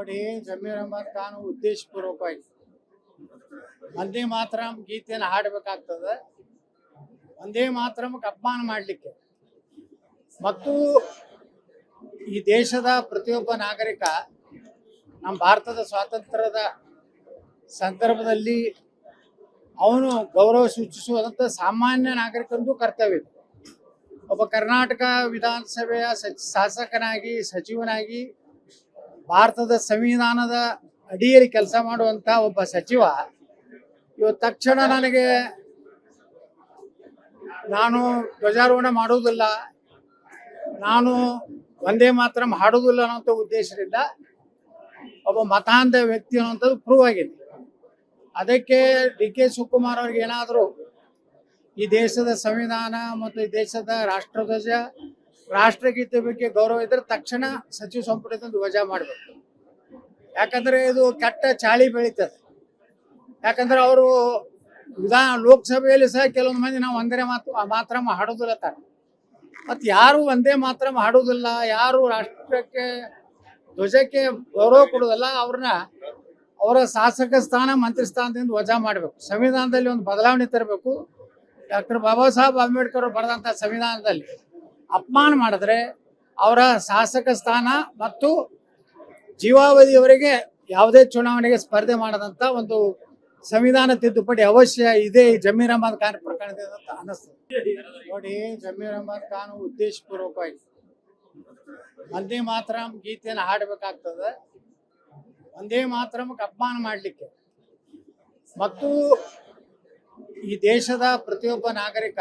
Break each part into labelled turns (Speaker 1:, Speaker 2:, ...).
Speaker 1: ನೋಡಿ, ಜಮೀರ್ ಅಹಮದ್ ಖಾನ್ ಉದ್ದೇಶಪೂರ್ವಕವಾಗಿ ವಂದೇ ಮಾತರಂ ಗೀತೆಯನ್ನು ಹಾಡಬೇಕಾಗ್ತದೆ. ವಂದೇ ಮಾತರಂಗೆ ಅಪಮಾನ ಮಾಡಲಿಕ್ಕೆ ಮತ್ತು ಈ ದೇಶದ ಪ್ರತಿಯೊಬ್ಬ ನಾಗರಿಕ ನಮ್ಮ ಭಾರತದ ಸ್ವಾತಂತ್ರ್ಯದ ಸಂದರ್ಭದಲ್ಲಿ ಅವನು ಗೌರವ ಸೂಚಿಸುವಂಥ ಸಾಮಾನ್ಯ ನಾಗರಿಕಂದು ಕರ್ತವ್ಯ. ಒಬ್ಬ ಕರ್ನಾಟಕ ವಿಧಾನಸಭೆಯ ಶಾಸಕನಾಗಿ ಸಚಿವನಾಗಿ ಭಾರತದ ಸಂವಿಧಾನದ ಅಡಿಯಲ್ಲಿ ಕೆಲಸ ಮಾಡುವಂಥ ಒಬ್ಬ ಸಚಿವ ಇವತ್ತು ತಕ್ಷಣ ನನಗೆ ನಾನು ಧ್ವಜಾರೋಹಣ ಮಾಡುವುದಿಲ್ಲ, ನಾನು ವಂದೇ ಮಾತರಂ ಹಾಡುವುದಿಲ್ಲ ಅನ್ನೋಂಥ ಉದ್ದೇಶದಿಂದ ಒಬ್ಬ ಮತಾಂಧ ವ್ಯಕ್ತಿ ಅನ್ನೋಂಥದ್ದು ಪ್ರೂವ್ ಆಗಿದೆ. ಅದಕ್ಕೆ ಡಿ.ಕೆ. ಶಿವಕುಮಾರ್ ಅವ್ರಿಗೆ ಏನಾದರೂ ಈ ದೇಶದ ಸಂವಿಧಾನ ಮತ್ತು ಈ ದೇಶದ ರಾಷ್ಟ್ರಧ್ವಜ ರಾಷ್ಟ್ರಗೀತೆ ಬಗ್ಗೆ ಗೌರವ ಇದ್ದರೆ ತಕ್ಷಣ ಸಚಿವ ಸಂಪುಟದಿಂದ ಧ್ವಜ ಮಾಡಬೇಕು. ಯಾಕಂದರೆ ಇದು ಕೆಟ್ಟ ಚಾಳಿ ಬೆಳೀತದೆ. ಯಾಕಂದ್ರೆ ಅವರು ಲೋಕಸಭೆಯಲ್ಲಿ ಸಹ ಕೆಲವೊಂದು ಮಂದಿ ನಾವು ವಂದೇ ಮಾತರಂ ಹಾಡೋದಿಲ್ಲ ತಾರೆ. ಮತ್ತು ಯಾರು ವಂದೇ ಮಾತರಂ ಹಾಡೋದಿಲ್ಲ, ಯಾರು ರಾಷ್ಟ್ರಕ್ಕೆ ಧ್ವಜಕ್ಕೆ ಗೌರವ ಕೊಡೋದಲ್ಲ, ಅವ್ರನ್ನ ಅವರ ಶಾಸಕ ಸ್ಥಾನ ಮಂತ್ರಿ ಸ್ಥಾನದಿಂದ ವಜಾ ಮಾಡಬೇಕು. ಸಂವಿಧಾನದಲ್ಲಿ ಒಂದು ಬದಲಾವಣೆ ತರಬೇಕು. ಡಾಕ್ಟರ್ ಬಾಬಾ ಸಾಹೇಬ್ ಅಂಬೇಡ್ಕರ್ ಬರೆದಂಥ ಸಂವಿಧಾನದಲ್ಲಿ ಅಪಮಾನ ಮಾಡಿದ್ರೆ ಅವರ ಶಾಸಕ ಸ್ಥಾನ ಮತ್ತು ಜೀವಾವಧಿಯವರೆಗೆ ಯಾವುದೇ ಚುನಾವಣೆಗೆ ಸ್ಪರ್ಧೆ ಮಾಡದಂಥ ಒಂದು ಸಂವಿಧಾನ ತಿದ್ದುಪಡಿ ಅವಶ್ಯ ಇದೆ ಈ ಜಮೀರ್ ಅಹಮದ್ ಖಾನ್ ಪ್ರಕರಣದಿಂದ ಅಂತ ಅನ್ನಿಸ್ತದೆ. ನೋಡಿ, ಜಮೀರ್ ಅಹಮದ್ ಖಾನ್ ಉದ್ದೇಶಪೂರ್ವಕವಾಗಿ ವಂದೇ ಮಾತರಂ ಗೀತೆಯನ್ನು ಹಾಡಬೇಕಾಗ್ತದೆ. ವಂದೇ ಮಾತರಂಗೆ ಅಪಮಾನ ಮಾಡಲಿಕ್ಕೆ ಮತ್ತು ಈ ದೇಶದ ಪ್ರತಿಯೊಬ್ಬ ನಾಗರಿಕ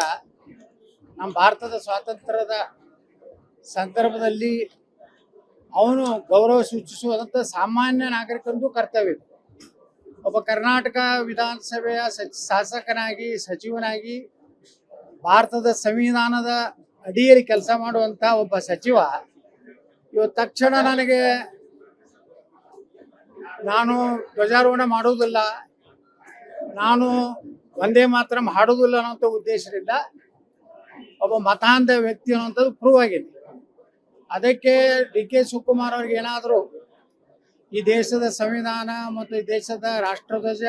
Speaker 1: ನಮ್ಮ ಭಾರತದ ಸ್ವಾತಂತ್ರ್ಯದ ಸಂದರ್ಭದಲ್ಲಿ ಅವನು ಗೌರವ ಸೂಚಿಸುವಂಥ ಸಾಮಾನ್ಯ ನಾಗರಿಕಂದು ಕರ್ತವ್ಯ. ಒಬ್ಬ ಕರ್ನಾಟಕ ವಿಧಾನಸಭೆಯ ಶಾಸಕನಾಗಿ ಸಚಿವನಾಗಿ ಭಾರತದ ಸಂವಿಧಾನದ ಅಡಿಯಲ್ಲಿ ಕೆಲಸ ಮಾಡುವಂಥ ಒಬ್ಬ ಸಚಿವ ಇವತ್ತು ತಕ್ಷಣ ನನಗೆ ನಾನು ಧ್ವಜಾರೋಹಣ ಮಾಡುವುದಿಲ್ಲ, ನಾನು ವಂದೇ ಮಾತರಂ ಹಾಡುವುದಿಲ್ಲ ಅನ್ನೋಂಥ ಉದ್ದೇಶದಿಂದ ಒಬ್ಬ ಮತಾಂಧ ವ್ಯಕ್ತಿ ಅನ್ನೋಂಥದ್ದು ಪ್ರೂವ್ ಆಗಿದೆ. ಅದಕ್ಕೆ ಡಿ.ಕೆ. ಶಿವಕುಮಾರ್ ಅವ್ರಿಗೆ ಏನಾದರೂ ಈ ದೇಶದ ಸಂವಿಧಾನ ಮತ್ತು ಈ ದೇಶದ ರಾಷ್ಟ್ರಧ್ವಜ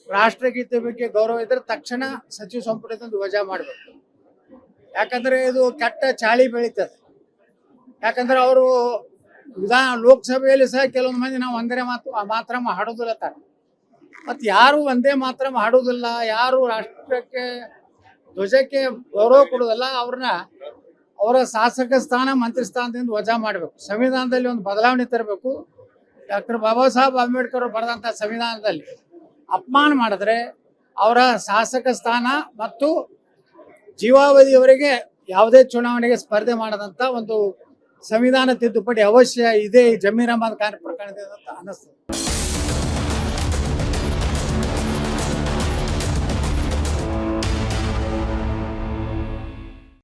Speaker 1: ರಾಷ್ಟ್ರಗೀತೆ ಬಗ್ಗೆ ಗೌರವ ಇದ್ದರೆ ತಕ್ಷಣ ಸಚಿವ ಸಂಪುಟದಿಂದ ಧ್ವಜ ಮಾಡಬೇಕು. ಯಾಕಂದರೆ ಇದು ಕೆಟ್ಟ ಚಾಳಿ ಬೆಳೀತದೆ. ಯಾಕಂದ್ರೆ ಅವರು ಲೋಕಸಭೆಯಲ್ಲಿ ಸಹ ಕೆಲವೊಂದು ಮಂದಿ ನಾವು ವಂದೇ ಮಾತರಂ ಹಾಡೋದಿಲ್ಲ ತಾರೆ. ಮತ್ತು ಯಾರು ವಂದೇ ಮಾತರಂ ಹಾಡೋದಿಲ್ಲ, ಯಾರು ರಾಷ್ಟ್ರಕ್ಕೆ ಧ್ವಜಕ್ಕೆ ಗೌರವ ಕೊಡೋದಲ್ಲ, ಅವ್ರನ್ನ ಅವರ ಶಾಸಕ ಸ್ಥಾನ ಮಂತ್ರಿ ಸ್ಥಾನದಿಂದ ವಜಾ ಮಾಡಬೇಕು. ಸಂವಿಧಾನದಲ್ಲಿ ಒಂದು ಬದಲಾವಣೆ ತರಬೇಕು. ಡಾಕ್ಟರ್ ಬಾಬಾ ಸಾಹೇಬ್ ಅಂಬೇಡ್ಕರ್ ಬರೆದಂಥ ಸಂವಿಧಾನದಲ್ಲಿ ಅಪಮಾನ ಮಾಡಿದ್ರೆ ಅವರ ಶಾಸಕ ಸ್ಥಾನ ಮತ್ತು ಜೀವಾವಧಿಯವರೆಗೆ ಯಾವುದೇ ಚುನಾವಣೆಗೆ ಸ್ಪರ್ಧೆ ಮಾಡದಂಥ ಒಂದು ಸಂವಿಧಾನ ತಿದ್ದುಪಡಿ ಅವಶ್ಯ ಇದೆ ಈ ಜಮೀರ್ ಅಹಮದ್ ಖಾನ್ ಪ್ರಕರಣದಿಂದ ಅಂತ ಅನ್ನಿಸ್ತದೆ.